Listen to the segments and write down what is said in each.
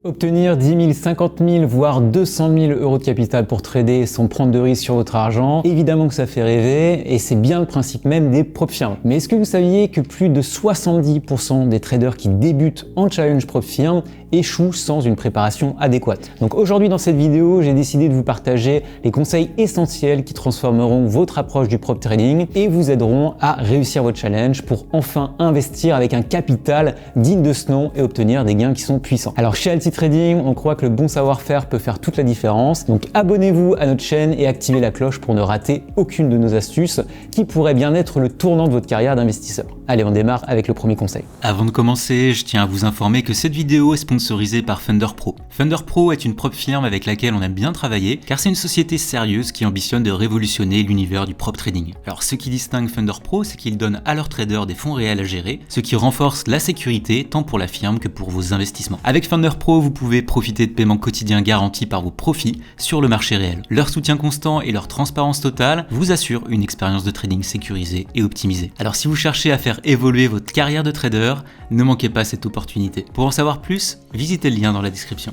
Obtenir 10 000, 50 000, voire 200 000 euros de capital pour trader sans prendre de risque sur votre argent, évidemment que ça fait rêver et c'est bien le principe même des prop firms. Mais est-ce que vous saviez que plus de 70% des traders qui débutent en challenge prop firm échouent sans une préparation adéquate? Donc aujourd'hui dans cette vidéo, j'ai décidé de vous partager les conseils essentiels qui transformeront votre approche du prop trading et vous aideront à réussir votre challenge pour enfin investir avec un capital digne de ce nom et obtenir des gains qui sont puissants. Alors chez Alti Trading, on croit que le bon savoir-faire peut faire toute la différence. Donc abonnez-vous à notre chaîne et activez la cloche pour ne rater aucune de nos astuces qui pourraient bien être le tournant de votre carrière d'investisseur. Allez, on démarre avec le premier conseil. Avant de commencer, je tiens à vous informer que cette vidéo est sponsorisée par Thunder Pro. Thunder Pro est une prop firme avec laquelle on aime bien travailler car c'est une société sérieuse qui ambitionne de révolutionner l'univers du prop trading. Alors ce qui distingue Thunder Pro, c'est qu'ils donnent à leurs traders des fonds réels à gérer, ce qui renforce la sécurité tant pour la firme que pour vos investissements. Avec Thunder Pro, vous pouvez profiter de paiements quotidiens garantis par vos profits sur le marché réel. Leur soutien constant et leur transparence totale vous assurent une expérience de trading sécurisée et optimisée. Alors si vous cherchez à faire évoluer votre carrière de trader, ne manquez pas cette opportunité. Pour en savoir plus, visitez le lien dans la description.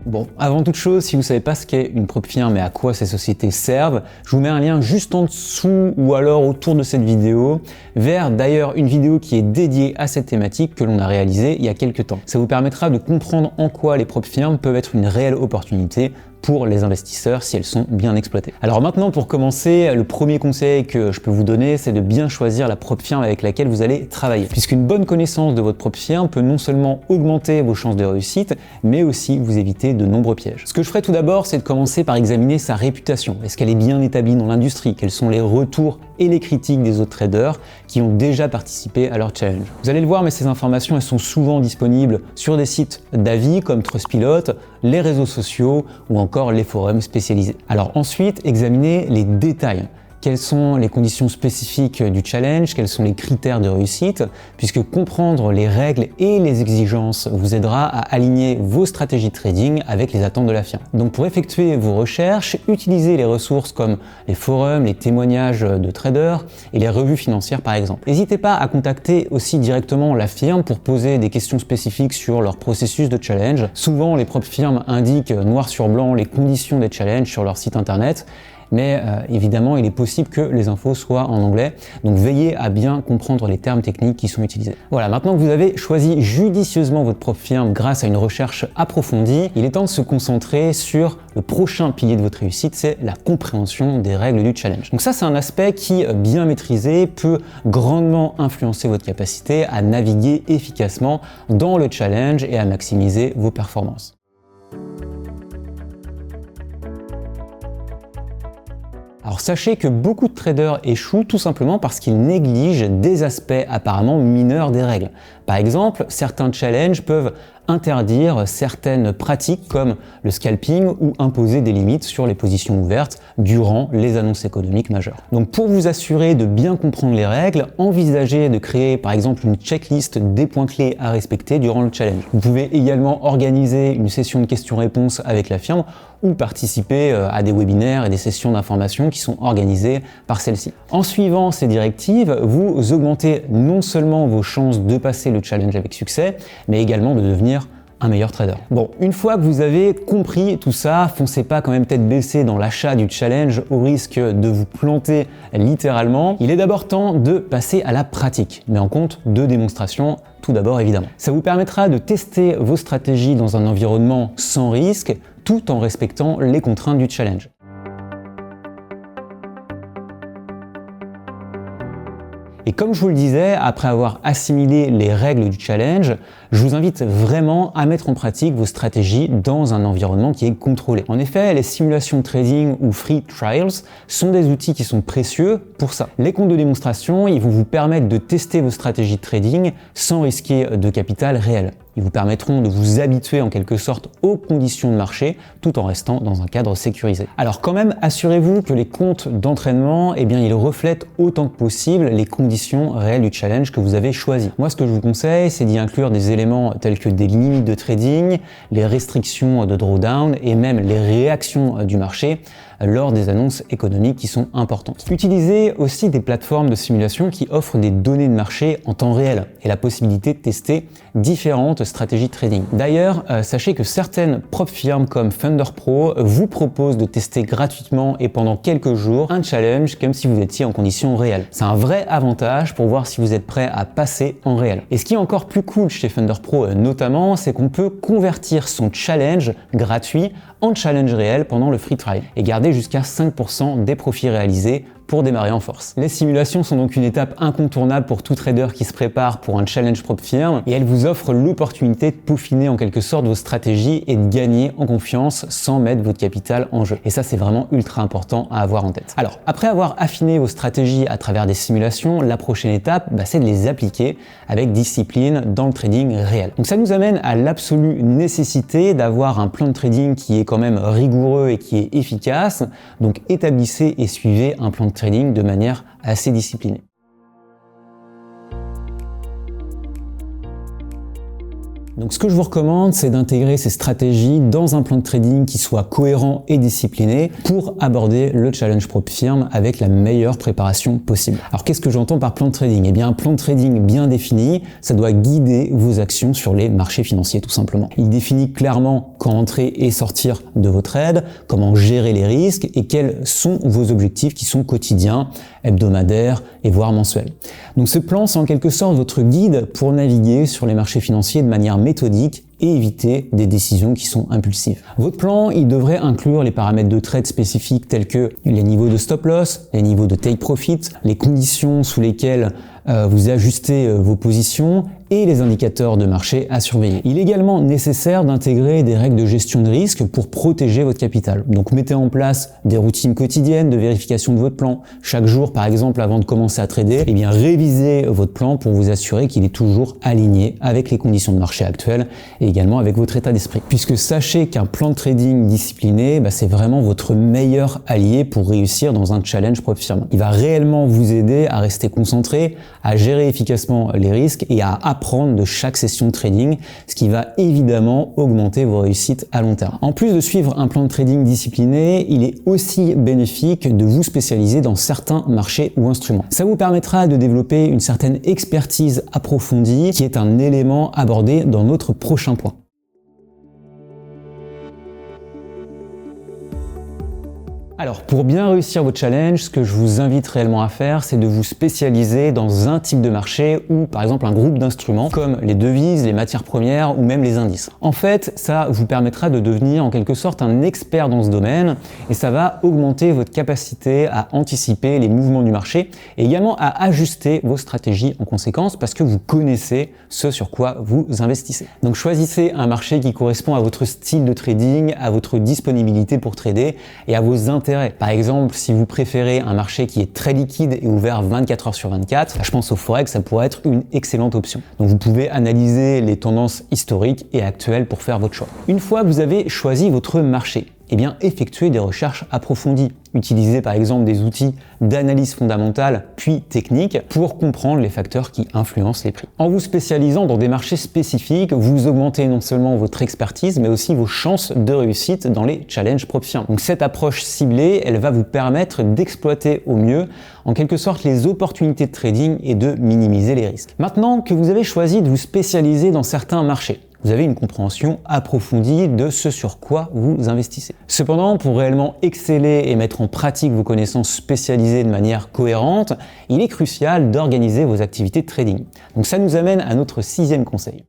Bon, avant toute chose, si vous ne savez pas ce qu'est une prop firm et à quoi ces sociétés servent, je vous mets un lien juste en dessous ou alors autour de cette vidéo vers d'ailleurs une vidéo qui est dédiée à cette thématique que l'on a réalisée il y a quelques temps. Ça vous permettra de comprendre en quoi les prop firms peuvent être une réelle opportunité pour les investisseurs si elles sont bien exploitées. Alors maintenant, pour commencer, le premier conseil que je peux vous donner, c'est de bien choisir la prop firm avec laquelle vous allez travailler. Puisqu'une bonne connaissance de votre prop firm peut non seulement augmenter vos chances de réussite, mais aussi vous éviter de nombreux pièges. Ce que je ferai tout d'abord, c'est de commencer par examiner sa réputation. Est-ce qu'elle est bien établie dans l'industrie? Quels sont les retours et les critiques des autres traders qui ont déjà participé à leur challenge? Vous allez le voir, mais ces informations, elles sont souvent disponibles sur des sites d'avis comme Trustpilot, les réseaux sociaux ou encore les forums spécialisés. Alors ensuite, examinez les détails. Quelles sont les conditions spécifiques du challenge? Quels sont les critères de réussite? Puisque comprendre les règles et les exigences vous aidera à aligner vos stratégies de trading avec les attentes de la firme. Donc pour effectuer vos recherches, utilisez les ressources comme les forums, les témoignages de traders et les revues financières par exemple. N'hésitez pas à contacter aussi directement la firme pour poser des questions spécifiques sur leur processus de challenge. Souvent, les propres firmes indiquent noir sur blanc les conditions des challenges sur leur site internet. Mais évidemment, il est possible que les infos soient en anglais, donc veillez à bien comprendre les termes techniques qui sont utilisés. Voilà, maintenant que vous avez choisi judicieusement votre prop firm grâce à une recherche approfondie, il est temps de se concentrer sur le prochain pilier de votre réussite, c'est la compréhension des règles du challenge. Donc ça, c'est un aspect qui, bien maîtrisé, peut grandement influencer votre capacité à naviguer efficacement dans le challenge et à maximiser vos performances. Alors sachez que beaucoup de traders échouent tout simplement parce qu'ils négligent des aspects apparemment mineurs des règles. Par exemple, certains challenges peuvent interdire certaines pratiques comme le scalping ou imposer des limites sur les positions ouvertes durant les annonces économiques majeures. Donc pour vous assurer de bien comprendre les règles, envisagez de créer par exemple une checklist des points clés à respecter durant le challenge. Vous pouvez également organiser une session de questions-réponses avec la firme ou participer à des webinaires et des sessions d'information qui sont organisées par celle-ci. En suivant ces directives, vous augmentez non seulement vos chances de passer le challenge avec succès, mais également de devenir un meilleur trader. Bon, une fois que vous avez compris tout ça, foncez pas quand même tête baissée dans l'achat du challenge au risque de vous planter littéralement. Il est d'abord temps de passer à la pratique, mais en compte deux démonstrations tout d'abord évidemment. Ça vous permettra de tester vos stratégies dans un environnement sans risque, tout en respectant les contraintes du challenge. Et comme je vous le disais, après avoir assimilé les règles du challenge, je vous invite vraiment à mettre en pratique vos stratégies dans un environnement qui est contrôlé. En effet, les simulations de trading ou free trials sont des outils qui sont précieux pour ça. Les comptes de démonstration, ils vont vous permettre de tester vos stratégies de trading sans risquer de capital réel. Ils vous permettront de vous habituer en quelque sorte aux conditions de marché tout en restant dans un cadre sécurisé. Alors quand même, assurez-vous que les comptes d'entraînement, ils reflètent autant que possible les conditions réelles du challenge que vous avez choisi. Moi, ce que je vous conseille, c'est d'y inclure des éléments tels que des limites de trading, les restrictions de drawdown et même les réactions du marché lors des annonces économiques qui sont importantes. Utilisez aussi des plateformes de simulation qui offrent des données de marché en temps réel et la possibilité de tester différentes stratégies de trading. D'ailleurs, sachez que certaines prop firmes comme Thunder Pro vous proposent de tester gratuitement et pendant quelques jours un challenge comme si vous étiez en conditions réelles. C'est un vrai avantage pour voir si vous êtes prêt à passer en réel. Et ce qui est encore plus cool chez Thunder Pro notamment, c'est qu'on peut convertir son challenge gratuit en challenge réel pendant le free trial et garder jusqu'à 5% des profits réalisés pour démarrer en force. Les simulations sont donc une étape incontournable pour tout trader qui se prépare pour un challenge prop firme et elles vous offrent l'opportunité de peaufiner en quelque sorte vos stratégies et de gagner en confiance sans mettre votre capital en jeu. Et ça, c'est vraiment ultra important à avoir en tête. Alors, après avoir affiné vos stratégies à travers des simulations, la prochaine étape, c'est de les appliquer avec discipline dans le trading réel. Donc ça nous amène à l'absolue nécessité d'avoir un plan de trading qui est quand même rigoureux et qui est efficace. Donc établissez et suivez un plan de trading de manière assez disciplinée. Donc ce que je vous recommande, c'est d'intégrer ces stratégies dans un plan de trading qui soit cohérent et discipliné pour aborder le challenge prop firme avec la meilleure préparation possible. Alors qu'est-ce que j'entends par plan de trading? Eh bien un plan de trading bien défini, ça doit guider vos actions sur les marchés financiers tout simplement. Il définit clairement quand entrer et sortir de vos trades, comment gérer les risques et quels sont vos objectifs qui sont quotidiens, hebdomadaires et voire mensuels. Donc ce plan, c'est en quelque sorte votre guide pour naviguer sur les marchés financiers de manière méthodique et éviter des décisions qui sont impulsives. Votre plan, il devrait inclure les paramètres de trade spécifiques tels que les niveaux de stop loss, les niveaux de take profit, les conditions sous lesquelles vous ajustez vos positions et les indicateurs de marché à surveiller. Il est également nécessaire d'intégrer des règles de gestion de risque pour protéger votre capital. Donc mettez en place des routines quotidiennes de vérification de votre plan. Chaque jour, par exemple, avant de commencer à trader, révisez votre plan pour vous assurer qu'il est toujours aligné avec les conditions de marché actuelles et également avec votre état d'esprit. Puisque sachez qu'un plan de trading discipliné, c'est vraiment votre meilleur allié pour réussir dans un challenge prop firme. Il va réellement vous aider à rester concentré, à gérer efficacement les risques et à apprendre de chaque session de trading, ce qui va évidemment augmenter vos réussites à long terme. En plus de suivre un plan de trading discipliné, il est aussi bénéfique de vous spécialiser dans certains marchés ou instruments. Ça vous permettra de développer une certaine expertise approfondie qui est un élément abordé dans notre prochain point. Alors, pour bien réussir votre challenge, ce que je vous invite réellement à faire, c'est de vous spécialiser dans un type de marché ou par exemple un groupe d'instruments comme les devises, les matières premières ou même les indices. En fait, ça vous permettra de devenir en quelque sorte un expert dans ce domaine et ça va augmenter votre capacité à anticiper les mouvements du marché et également à ajuster vos stratégies en conséquence parce que vous connaissez ce sur quoi vous investissez. Donc choisissez un marché qui correspond à votre style de trading, à votre disponibilité pour trader et à vos intérêts. Par exemple, si vous préférez un marché qui est très liquide et ouvert 24 heures sur 24, je pense au Forex, ça pourrait être une excellente option. Donc vous pouvez analyser les tendances historiques et actuelles pour faire votre choix. Une fois que vous avez choisi votre marché, effectuez des recherches approfondies. Utilisez par exemple des outils d'analyse fondamentale puis technique pour comprendre les facteurs qui influencent les prix. En vous spécialisant dans des marchés spécifiques, vous augmentez non seulement votre expertise mais aussi vos chances de réussite dans les challenges prop firme. Donc cette approche ciblée, elle va vous permettre d'exploiter au mieux en quelque sorte les opportunités de trading et de minimiser les risques. Maintenant que vous avez choisi de vous spécialiser dans certains marchés, vous avez une compréhension approfondie de ce sur quoi vous investissez. Cependant, pour réellement exceller et mettre en pratique vos connaissances spécialisées de manière cohérente, il est crucial d'organiser vos activités de trading. Donc ça nous amène à notre 6e conseil.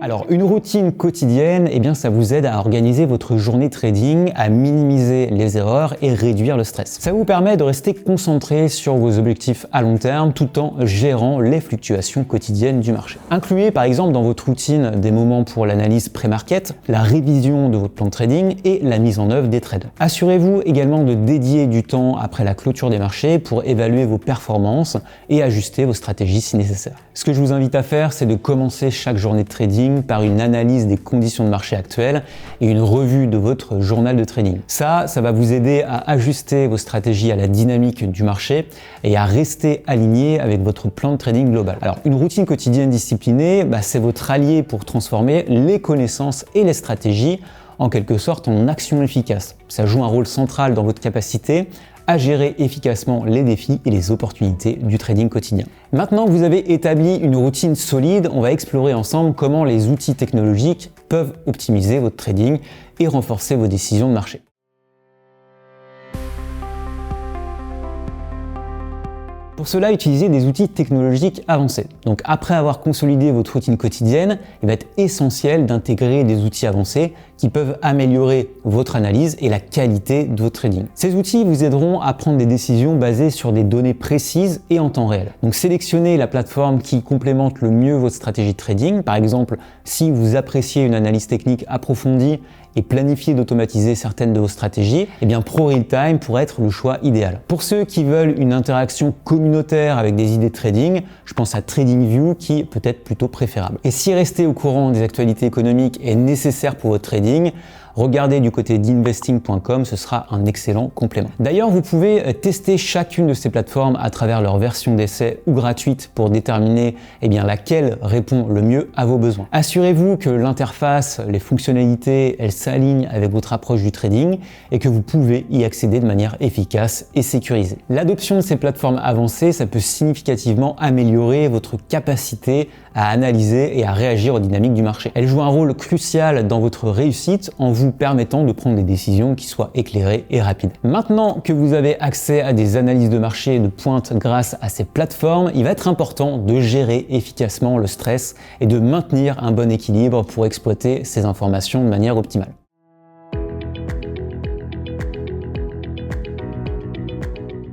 Alors, une routine quotidienne, ça vous aide à organiser votre journée trading, à minimiser les erreurs et réduire le stress. Ça vous permet de rester concentré sur vos objectifs à long terme tout en gérant les fluctuations quotidiennes du marché. Incluez par exemple dans votre routine des moments pour l'analyse pré-market, la révision de votre plan de trading et la mise en œuvre des trades. Assurez-vous également de dédier du temps après la clôture des marchés pour évaluer vos performances et ajuster vos stratégies si nécessaire. Ce que je vous invite à faire, c'est de commencer chaque journée de trading trading par une analyse des conditions de marché actuelles et une revue de votre journal de trading. Ça va vous aider à ajuster vos stratégies à la dynamique du marché et à rester aligné avec votre plan de trading global. Alors, une routine quotidienne disciplinée, c'est votre allié pour transformer les connaissances et les stratégies en quelque sorte en action efficace. Ça joue un rôle central dans votre capacité à gérer efficacement les défis et les opportunités du trading quotidien. Maintenant que vous avez établi une routine solide, on va explorer ensemble comment les outils technologiques peuvent optimiser votre trading et renforcer vos décisions de marché. Pour cela, utilisez des outils technologiques avancés. Donc après avoir consolidé votre routine quotidienne, il va être essentiel d'intégrer des outils avancés qui peuvent améliorer votre analyse et la qualité de votre trading. Ces outils vous aideront à prendre des décisions basées sur des données précises et en temps réel. Donc sélectionnez la plateforme qui complémente le mieux votre stratégie de trading. Par exemple, si vous appréciez une analyse technique approfondie et planifier d'automatiser certaines de vos stratégies, ProRealTime pourrait être le choix idéal. Pour ceux qui veulent une interaction communautaire avec des idées de trading, je pense à TradingView qui peut être plutôt préférable. Et si rester au courant des actualités économiques est nécessaire pour votre trading, regardez du côté d'investing.com, ce sera un excellent complément. D'ailleurs, vous pouvez tester chacune de ces plateformes à travers leur version d'essai ou gratuite pour déterminer laquelle répond le mieux à vos besoins. Assurez-vous que l'interface, les fonctionnalités, elles s'alignent avec votre approche du trading et que vous pouvez y accéder de manière efficace et sécurisée. L'adoption de ces plateformes avancées, ça peut significativement améliorer votre capacité à analyser et à réagir aux dynamiques du marché. Elles jouent un rôle crucial dans votre réussite en vous permettant de prendre des décisions qui soient éclairées et rapides. Maintenant que vous avez accès à des analyses de marché de pointe grâce à ces plateformes, il va être important de gérer efficacement le stress et de maintenir un bon équilibre pour exploiter ces informations de manière optimale.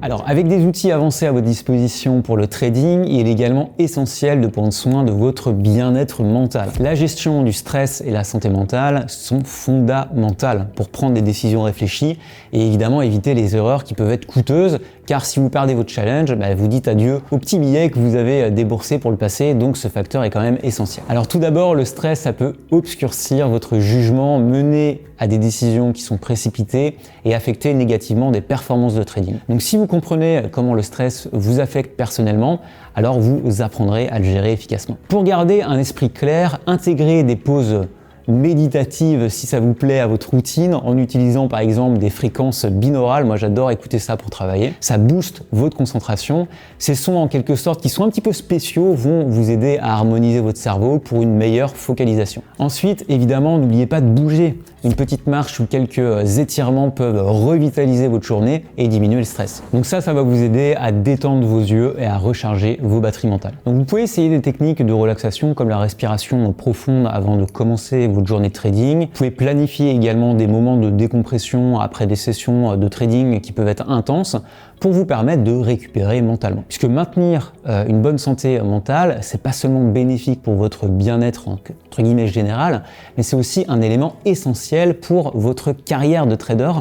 Alors, avec des outils avancés à votre disposition pour le trading, il est également essentiel de prendre soin de votre bien-être mental. La gestion du stress et la santé mentale sont fondamentales pour prendre des décisions réfléchies et évidemment éviter les erreurs qui peuvent être coûteuses, car si vous perdez votre challenge, vous dites adieu au petit billet que vous avez déboursé pour le passé, donc ce facteur est quand même essentiel. Alors tout d'abord, le stress, ça peut obscurcir votre jugement, mener à des décisions qui sont précipitées et affecter négativement des performances de trading. Donc si vous comprenez comment le stress vous affecte personnellement, alors vous apprendrez à le gérer efficacement. Pour garder un esprit clair, intégrez des pauses méditative si ça vous plaît à votre routine en utilisant par exemple des fréquences binaurales. Moi j'adore écouter ça pour travailler. Ça booste votre concentration. Ces sons en quelque sorte qui sont un petit peu spéciaux vont vous aider à harmoniser votre cerveau pour une meilleure focalisation. Ensuite, évidemment, n'oubliez pas de bouger. Une petite marche ou quelques étirements peuvent revitaliser votre journée et diminuer le stress. Donc ça va vous aider à détendre vos yeux et à recharger vos batteries mentales. Donc vous pouvez essayer des techniques de relaxation comme la respiration profonde avant de commencer votre journée de trading. Vous pouvez planifier également des moments de décompression après des sessions de trading qui peuvent être intenses pour vous permettre de récupérer mentalement. Puisque maintenir une bonne santé mentale, c'est pas seulement bénéfique pour votre bien-être entre guillemets général, mais c'est aussi un élément essentiel pour votre carrière de trader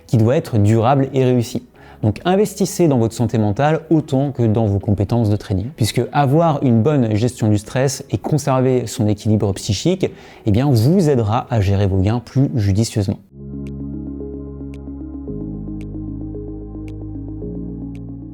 qui doit être durable et réussie. Donc investissez dans votre santé mentale autant que dans vos compétences de trading. Puisque avoir une bonne gestion du stress et conserver son équilibre psychique, vous aidera à gérer vos gains plus judicieusement.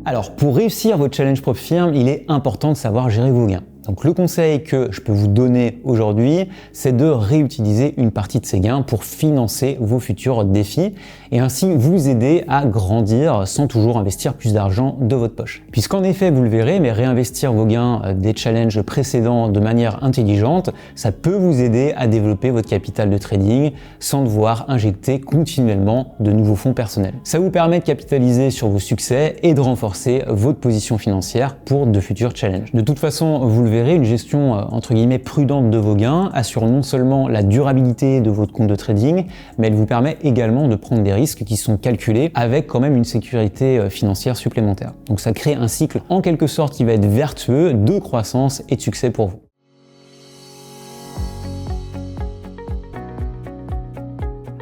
Alors, pour réussir votre challenge Prop Firm, il est important de savoir gérer vos gains. Donc le conseil que je peux vous donner aujourd'hui, c'est de réutiliser une partie de ces gains pour financer vos futurs défis et ainsi vous aider à grandir sans toujours investir plus d'argent de votre poche. Puisqu'en effet, vous le verrez, mais réinvestir vos gains des challenges précédents de manière intelligente, ça peut vous aider à développer votre capital de trading sans devoir injecter continuellement de nouveaux fonds personnels. Ça vous permet de capitaliser sur vos succès et de renforcer votre position financière pour de futurs challenges. De toute façon, vous le verrez, une gestion entre guillemets prudente de vos gains assure non seulement la durabilité de votre compte de trading, mais elle vous permet également de prendre des risques qui sont calculés avec quand même une sécurité financière supplémentaire. Donc ça crée un cycle en quelque sorte qui va être vertueux de croissance et de succès pour vous.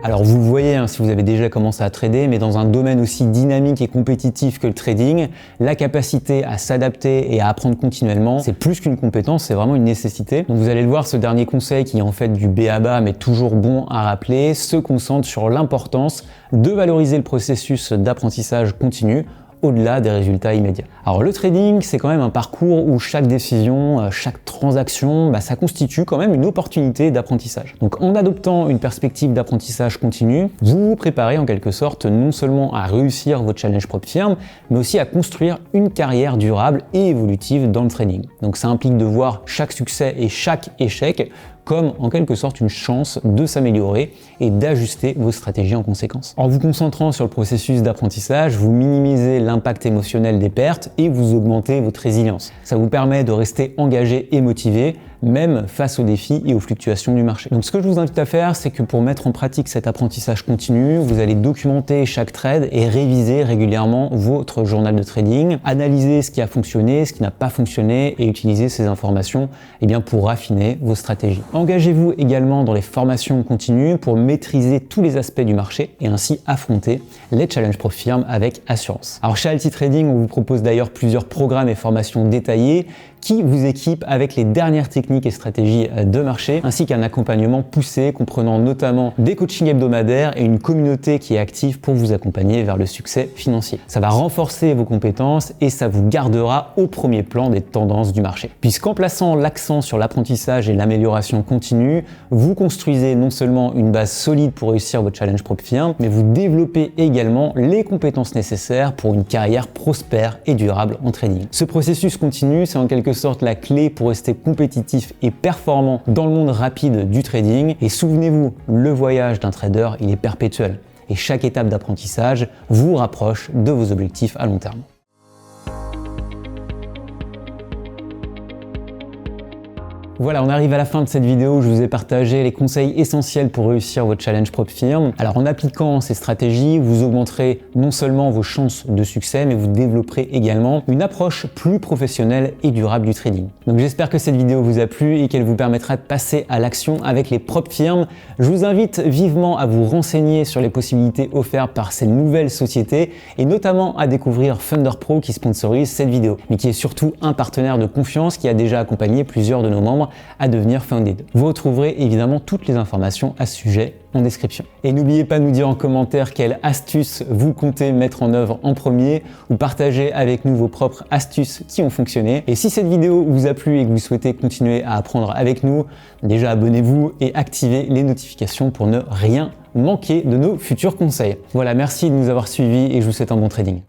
Alors vous le voyez si vous avez déjà commencé à trader, mais dans un domaine aussi dynamique et compétitif que le trading, la capacité à s'adapter et à apprendre continuellement, c'est plus qu'une compétence, c'est vraiment une nécessité. Donc vous allez le voir, ce dernier conseil qui est en fait du b.a.-ba mais toujours bon à rappeler, se concentre sur l'importance de valoriser le processus d'apprentissage continu au-delà des résultats immédiats. Alors le trading, c'est quand même un parcours où chaque décision, chaque transaction, ça constitue quand même une opportunité d'apprentissage. Donc en adoptant une perspective d'apprentissage continu, vous vous préparez en quelque sorte non seulement à réussir votre challenge propre firme, mais aussi à construire une carrière durable et évolutive dans le trading. Donc ça implique de voir chaque succès et chaque échec comme en quelque sorte une chance de s'améliorer et d'ajuster vos stratégies en conséquence. En vous concentrant sur le processus d'apprentissage, vous minimisez l'impact émotionnel des pertes et vous augmentez votre résilience. Ça vous permet de rester engagé et motivé, même face aux défis et aux fluctuations du marché. Donc ce que je vous invite à faire, c'est que pour mettre en pratique cet apprentissage continu, vous allez documenter chaque trade et réviser régulièrement votre journal de trading, analyser ce qui a fonctionné, ce qui n'a pas fonctionné et utiliser ces informations pour raffiner vos stratégies. Engagez-vous également dans les formations continues pour maîtriser tous les aspects du marché et ainsi affronter les challenges pro firme avec assurance. Alors chez Alti Trading, on vous propose d'ailleurs plusieurs programmes et formations détaillés qui vous équipent avec les dernières techniques et stratégies de marché, ainsi qu'un accompagnement poussé comprenant notamment des coachings hebdomadaires et une communauté qui est active pour vous accompagner vers le succès financier. Ça va renforcer vos compétences et ça vous gardera au premier plan des tendances du marché. Puisqu'en plaçant l'accent sur l'apprentissage et l'amélioration continue, vous construisez non seulement une base solide pour réussir votre challenge propre firme, mais vous développez également les compétences nécessaires pour une carrière prospère et durable en trading. Ce processus continu, c'est en quelque sorte la clé pour rester compétitif et performant dans le monde rapide du trading. Et souvenez-vous, le voyage d'un trader, il est perpétuel. Et chaque étape d'apprentissage vous rapproche de vos objectifs à long terme. Voilà, on arrive à la fin de cette vidéo où je vous ai partagé les conseils essentiels pour réussir votre challenge propre firme. Alors en appliquant ces stratégies, vous augmenterez non seulement vos chances de succès, mais vous développerez également une approche plus professionnelle et durable du trading. Donc j'espère que cette vidéo vous a plu et qu'elle vous permettra de passer à l'action avec les propres firmes. Je vous invite vivement à vous renseigner sur les possibilités offertes par ces nouvelles sociétés et notamment à découvrir Thunder Pro qui sponsorise cette vidéo, mais qui est surtout un partenaire de confiance qui a déjà accompagné plusieurs de nos membres à devenir Founded. Vous retrouverez évidemment toutes les informations à ce sujet en description. Et n'oubliez pas de nous dire en commentaire quelles astuces vous comptez mettre en œuvre en premier ou partager avec nous vos propres astuces qui ont fonctionné. Et si cette vidéo vous a plu et que vous souhaitez continuer à apprendre avec nous, déjà abonnez-vous et activez les notifications pour ne rien manquer de nos futurs conseils. Voilà, merci de nous avoir suivis et je vous souhaite un bon trading.